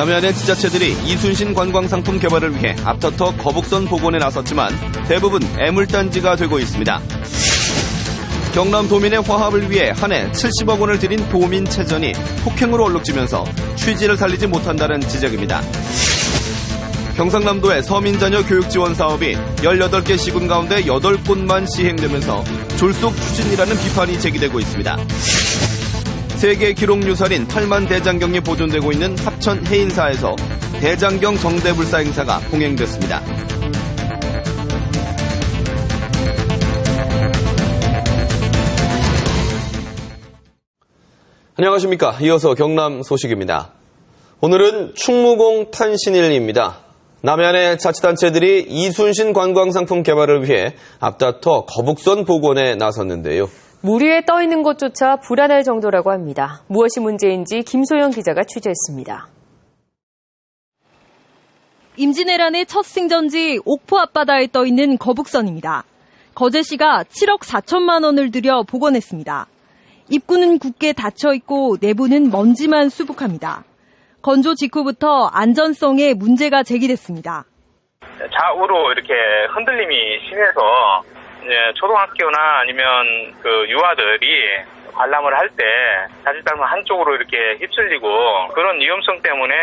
남해안의 지자체들이 이순신 관광상품 개발을 위해 앞다퉈 거북선 복원에 나섰지만 대부분 애물단지가 되고 있습니다. 경남 도민의 화합을 위해 한 해 70억 원을 들인 도민체전이 폭행으로 얼룩지면서 취지를 살리지 못한다는 지적입니다. 경상남도의 서민자녀 교육지원 사업이 18개 시군 가운데 8곳만 시행되면서 졸속 추진이라는 비판이 제기되고 있습니다. 세계 기록 유산인 8만 대장경이 보존되고 있는 합천 해인사에서 대장경 정대불사 행사가 봉행됐습니다. 안녕하십니까. 이어서 경남 소식입니다. 오늘은 충무공 탄신일입니다. 남해안의 자치단체들이 이순신 관광상품 개발을 위해 앞다퉈 거북선 복원에 나섰는데요. 물 위에 떠 있는 것조차 불안할 정도라고 합니다. 무엇이 문제인지 김소영 기자가 취재했습니다. 임진왜란의 첫 승전지 옥포 앞바다에 떠 있는 거북선입니다. 거제시가 7억 4천만 원을 들여 복원했습니다. 입구는 굳게 닫혀 있고 내부는 먼지만 수북합니다. 건조 직후부터 안전성에 문제가 제기됐습니다. 좌우로 이렇게 흔들림이 심해서 초등학교나 아니면 유아들이 관람을 할 때 자칫하면 한쪽으로 이렇게 휩쓸리고 그런 위험성 때문에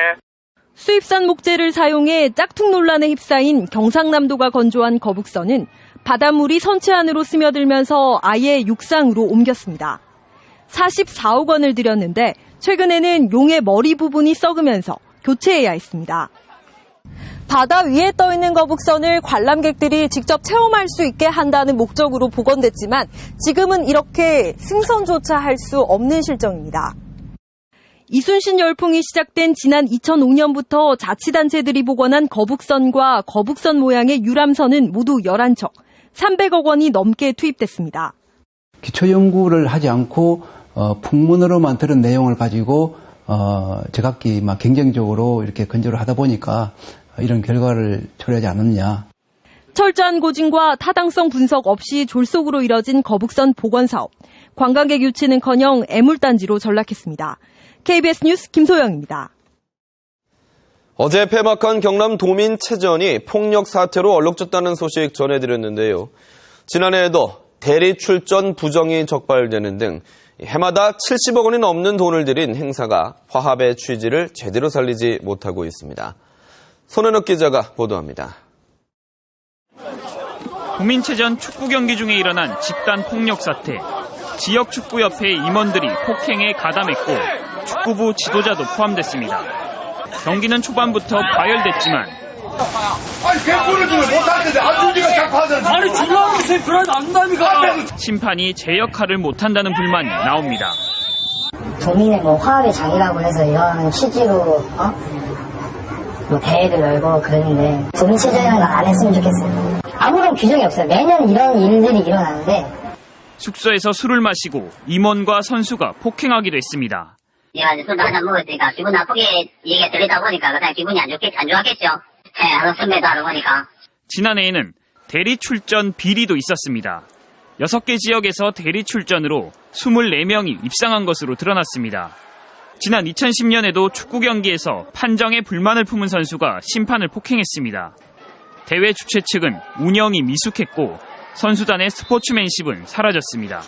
수입산 목재를 사용해 짝퉁 논란에 휩싸인 경상남도가 건조한 거북선은 바닷물이 선체 안으로 스며들면서 아예 육상으로 옮겼습니다. 44억 원을 들였는데 최근에는 용의 머리 부분이 썩으면서 교체해야 했습니다. 바다 위에 떠 있는 거북선을 관람객들이 직접 체험할 수 있게 한다는 목적으로 복원됐지만 지금은 이렇게 승선조차 할 수 없는 실정입니다. 이순신 열풍이 시작된 지난 2005년부터 자치단체들이 복원한 거북선과 거북선 모양의 유람선은 모두 11척, 300억 원이 넘게 투입됐습니다. 기초 연구를 하지 않고 풍문으로만 들은 내용을 가지고 제각기 막 경쟁적으로 이렇게 건조를 하다 보니까 이런 결과를 초래하지 않았냐. 철저한 고증과 타당성 분석 없이 졸속으로 이뤄진 거북선 복원 사업. 관광객 유치는커녕 애물단지로 전락했습니다. KBS 뉴스 김소영입니다. 어제 폐막한 경남 도민체전이 폭력 사태로 얼룩졌다는 소식 전해드렸는데요. 지난해에도 대리 출전 부정이 적발되는 등 해마다 70억 원이 넘는 돈을 들인 행사가 화합의 취지를 제대로 살리지 못하고 있습니다. 손현욱 기자가 보도합니다. 도민체전 축구 경기 중에 일어난 집단 폭력 사태. 지역 축구협회 임원들이 폭행에 가담했고 축구부 지도자도 포함됐습니다. 경기는 초반부터 과열됐지만 아니, 개뿔을 주면 못할 텐데, 안 주니까 자꾸 하잖아. 아니, 주려고 제 불안 안 납니까? 심판이 제 역할을 못한다는 불만이 나옵니다. 도민의 화합의 장이라고 해서 이런 취지로, 대회를 열고 그랬는데, 도민체전이라는 거 안 했으면 좋겠어요. 아무런 규정이 없어요. 매년 이런 일들이 일어나는데. 숙소에서 술을 마시고 임원과 선수가 폭행하기도 했습니다. 내가 이제 술도 한잔 먹었으니까 기분 나쁘게 얘기가 들리다 보니까 그냥 기분이 안 좋았겠죠. 하루 선배도 하러 보니까. 지난해에는 대리 출전 비리도 있었습니다. 6개 지역에서 대리 출전으로 24명이 입상한 것으로 드러났습니다. 지난 2010년에도 축구 경기에서 판정에 불만을 품은 선수가 심판을 폭행했습니다. 대회 주최 측은 운영이 미숙했고 선수단의 스포츠맨십은 사라졌습니다.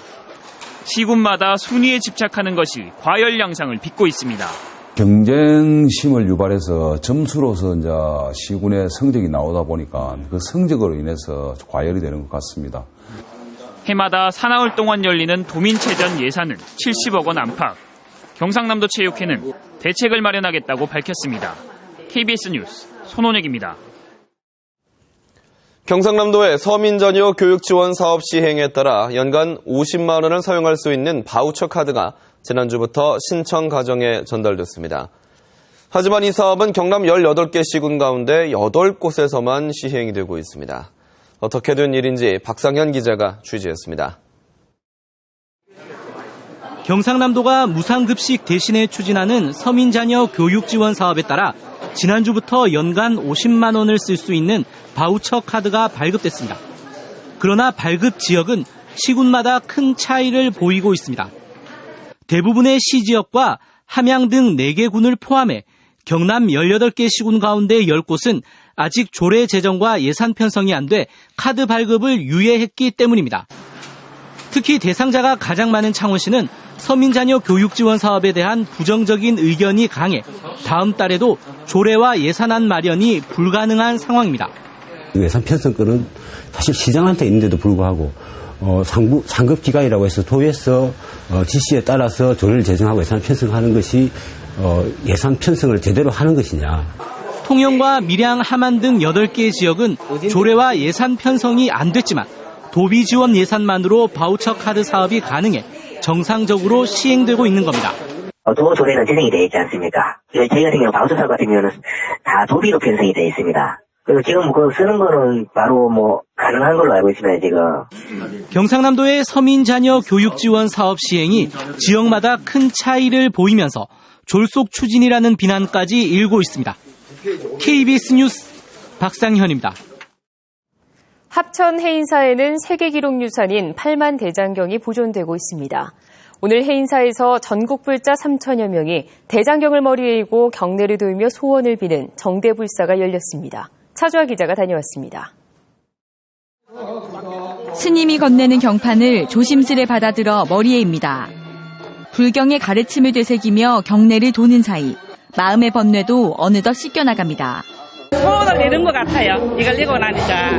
시군마다 순위에 집착하는 것이 과열 양상을 빚고 있습니다. 경쟁심을 유발해서 점수로서 이제 시군의 성적이 나오다 보니까 그 성적으로 인해서 과열이 되는 것 같습니다. 해마다 사나흘 동안 열리는 도민체전 예산은 70억 원 안팎. 경상남도 체육회는 대책을 마련하겠다고 밝혔습니다. KBS 뉴스 손원혁입니다. 경상남도의 서민자녀 교육지원 사업 시행에 따라 연간 50만 원을 사용할 수 있는 바우처 카드가 지난주부터 신청 가정에 전달됐습니다. 하지만 이 사업은 경남 18개 시군 가운데 8곳에서만 시행이 되고 있습니다. 어떻게 된 일인지 박상현 기자가 취재했습니다. 경상남도가 무상급식 대신에 추진하는 서민자녀 교육지원 사업에 따라 지난주부터 연간 50만 원을 쓸 수 있는 바우처 카드가 발급됐습니다. 그러나 발급 지역은 시군마다 큰 차이를 보이고 있습니다. 대부분의 시지역과 함양 등 4개 군을 포함해 경남 18개 시군 가운데 10곳은 아직 조례 제정과 예산 편성이 안 돼 카드 발급을 유예했기 때문입니다. 특히 대상자가 가장 많은 창원시는 서민자녀 교육 지원 사업에 대한 부정적인 의견이 강해 다음 달에도 조례와 예산안 마련이 불가능한 상황입니다. 예산 편성권은 사실 시장한테 있는데도 불구하고 상급기관이라고 해서 도에서 지시에 따라서 조례를 제정하고 예산 편성하는 것이 예산 편성을 제대로 하는 것이냐. 통영과 밀양, 함안 등 8개 지역은 조례와 예산 편성이 안 됐지만 도비 지원 예산만으로 바우처 카드 사업이 가능해 정상적으로 시행되고 있는 겁니다. 도 조례는 제정이 되어 있지 않습니까? 저희 같은 경우 바우처 사업 같은 경우는 다 도비로 편성이 되어 있습니다. 그리고 지금 그 쓰는 거는 바로 가능한 걸로 알고 있습니다, 지금. 경상남도의 서민 자녀 교육 지원 사업 시행이 지역마다 큰 차이를 보이면서 졸속 추진이라는 비난까지 일고 있습니다. KBS 뉴스 박상현입니다. 합천 해인사에는 세계기록유산인 8만 대장경이 보존되고 있습니다. 오늘 해인사에서 전국 불자 3천여 명이 대장경을 머리에 이고 경례를 돌며 소원을 비는 정대불사가 열렸습니다. 차주아 기자가 다녀왔습니다. 스님이 건네는 경판을 조심스레 받아들어 머리에 입니다. 불경의 가르침을 되새기며 경례를 도는 사이 마음의 번뇌도 어느덧 씻겨나갑니다. 소원을 내는 것 같아요. 이걸 읽고 나니까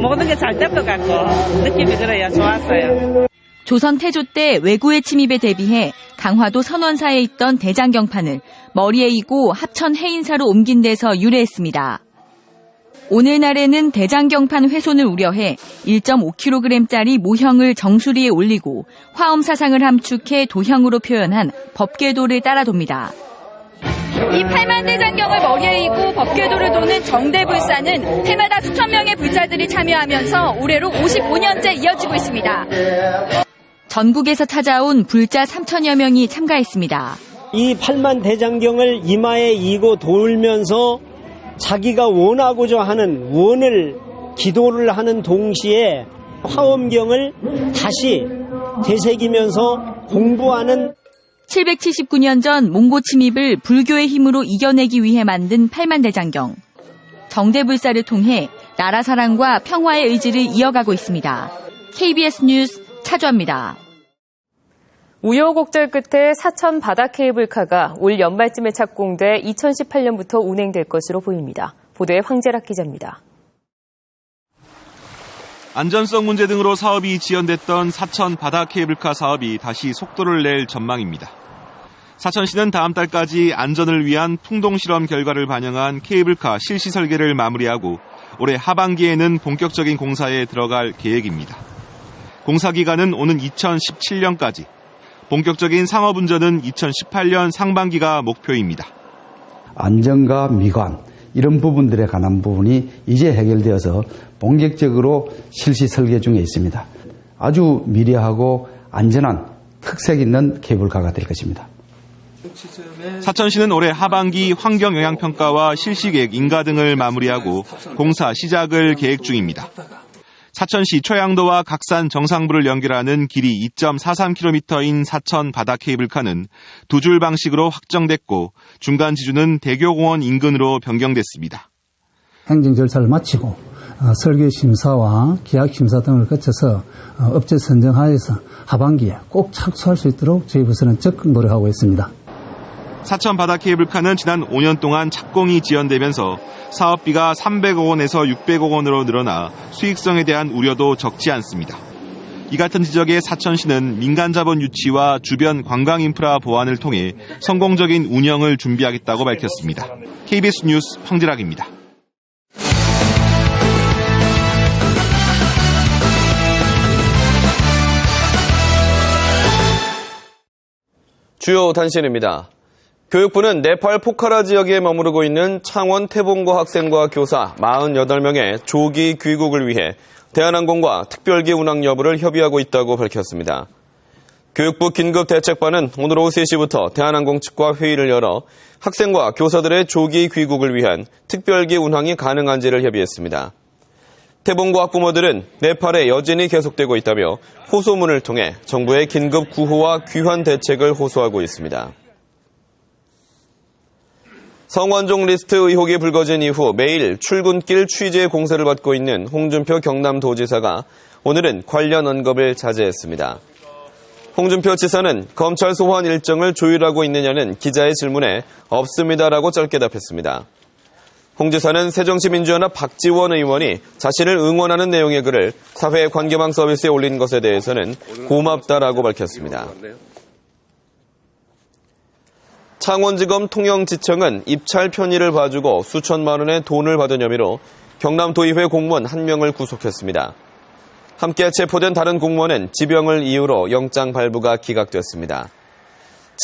모든 게 잘 될 것 같고 느낌이 들어요. 좋았어요. 조선 태조 때 왜구의 침입에 대비해 강화도 선원사에 있던 대장경판을 머리에 이고 합천 해인사로 옮긴 데서 유래했습니다. 오늘날에는 대장경판 훼손을 우려해 1.5kg짜리 모형을 정수리에 올리고 화엄사상을 함축해 도형으로 표현한 법궤도를 따라 돕니다. 이 8만 대장경을 머리에 이고 법궤도를 도는 정대불사는 해마다 수천 명의 불자들이 참여하면서 올해로 55년째 이어지고 있습니다. 전국에서 찾아온 불자 3천여 명이 참가했습니다. 이 8만 대장경을 이마에 이고 돌면서 자기가 원하고자 하는 원을 기도를 하는 동시에 화엄경을 다시 되새기면서 공부하는 779년 전 몽고 침입을 불교의 힘으로 이겨내기 위해 만든 8만 대장경. 정대불사를 통해 나라 사랑과 평화의 의지를 이어가고 있습니다. KBS 뉴스 차주아입니다. 우여곡절 끝에 사천 바다 케이블카가 올 연말쯤에 착공돼 2018년부터 운행될 것으로 보입니다. 보도에 황재락 기자입니다. 안전성 문제 등으로 사업이 지연됐던 사천 바다 케이블카 사업이 다시 속도를 낼 전망입니다. 사천시는 다음 달까지 안전을 위한 풍동 실험 결과를 반영한 케이블카 실시 설계를 마무리하고 올해 하반기에는 본격적인 공사에 들어갈 계획입니다. 공사 기간은 오는 2017년까지, 본격적인 상업운전은 2018년 상반기가 목표입니다. 안전과 미관 이런 부분들에 관한 부분이 이제 해결되어서 본격적으로 실시 설계 중에 있습니다. 아주 미래하고 안전한 특색 있는 케이블카가 될 것입니다. 사천시는 올해 하반기 환경영향평가와 실시계획 인가 등을 마무리하고 공사 시작을 계획 중입니다. 사천시 초양도와 각산 정상부를 연결하는 길이 2.43km인 사천 바다 케이블카는 두 줄 방식으로 확정됐고 중간 지주는 대교공원 인근으로 변경됐습니다. 행정 절차를 마치고 설계 심사와 계약 심사 등을 거쳐서 업체 선정하여서 하반기에 꼭 착수할 수 있도록 저희 부서는 적극 노력하고 있습니다. 사천 바다 케이블카는 지난 5년 동안 착공이 지연되면서 사업비가 300억 원에서 600억 원으로 늘어나 수익성에 대한 우려도 적지 않습니다. 이 같은 지적에 사천시는 민간 자본 유치와 주변 관광 인프라 보완을 통해 성공적인 운영을 준비하겠다고 밝혔습니다. KBS 뉴스 황재락입니다. 주요 단신입니다. 교육부는 네팔 포카라 지역에 머무르고 있는 창원 태봉고 학생과 교사 48명의 조기 귀국을 위해 대한항공과 특별기 운항 여부를 협의하고 있다고 밝혔습니다. 교육부 긴급대책반은 오늘 오후 3시부터 대한항공 측과 회의를 열어 학생과 교사들의 조기 귀국을 위한 특별기 운항이 가능한지를 협의했습니다. 태봉고 학부모들은 네팔에 여진이 계속되고 있다며 호소문을 통해 정부의 긴급 구호와 귀환 대책을 호소하고 있습니다. 성완종 리스트 의혹이 불거진 이후 매일 출근길 취재 공세를 받고 있는 홍준표 경남도지사가 오늘은 관련 언급을 자제했습니다. 홍준표 지사는 검찰 소환 일정을 조율하고 있느냐는 기자의 질문에 없습니다라고 짧게 답했습니다. 홍 지사는 새정치민주연합 박지원 의원이 자신을 응원하는 내용의 글을 사회관계망 서비스에 올린 것에 대해서는 고맙다라고 밝혔습니다. 창원지검 통영지청은 입찰 편의를 봐주고 수천만 원의 돈을 받은 혐의로 경남도의회 공무원 1명을 구속했습니다. 함께 체포된 다른 공무원은 지병을 이유로 영장 발부가 기각됐습니다.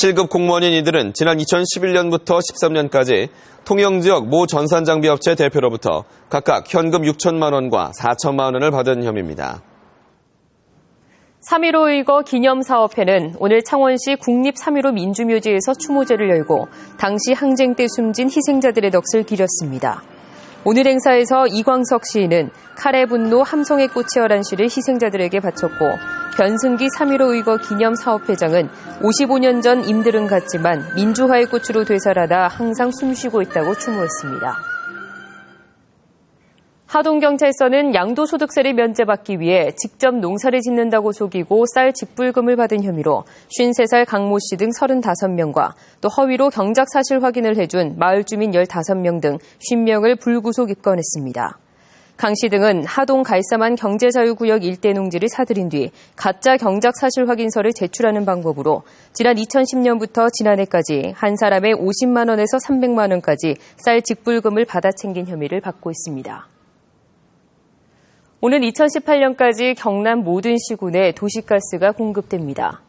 7급 공무원인 이들은 지난 2011년부터 13년까지 통영지역 모 전산장비업체 대표로부터 각각 현금 6천만 원과 4천만 원을 받은 혐의입니다. 3.15 의거 기념사업회는 오늘 창원시 국립 3.15 민주묘지에서 추모제를 열고 당시 항쟁 때 숨진 희생자들의 넋을 기렸습니다. 오늘 행사에서 이광석 시인은 칼의 분노 함성의 꽃이 어란 시를 희생자들에게 바쳤고 변승기 3.15 의거 기념사업회장은 55년 전 임들은 갔지만 민주화의 꽃으로 되살아나 항상 숨쉬고 있다고 추모했습니다. 하동경찰서는 양도소득세를 면제받기 위해 직접 농사를 짓는다고 속이고 쌀 직불금을 받은 혐의로 53살 강모 씨 등 35명과 또 허위로 경작 사실 확인을 해준 마을 주민 15명 등 50명을 불구속 입건했습니다. 강 씨 등은 하동 갈사만 경제자유구역 일대 농지를 사들인 뒤 가짜 경작 사실 확인서를 제출하는 방법으로 지난 2010년부터 지난해까지 한 사람의 50만 원에서 300만 원까지 쌀 직불금을 받아 챙긴 혐의를 받고 있습니다. 오는 2018년까지 경남 모든 시군에 도시가스가 공급됩니다.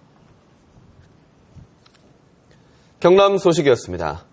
경남 소식이었습니다.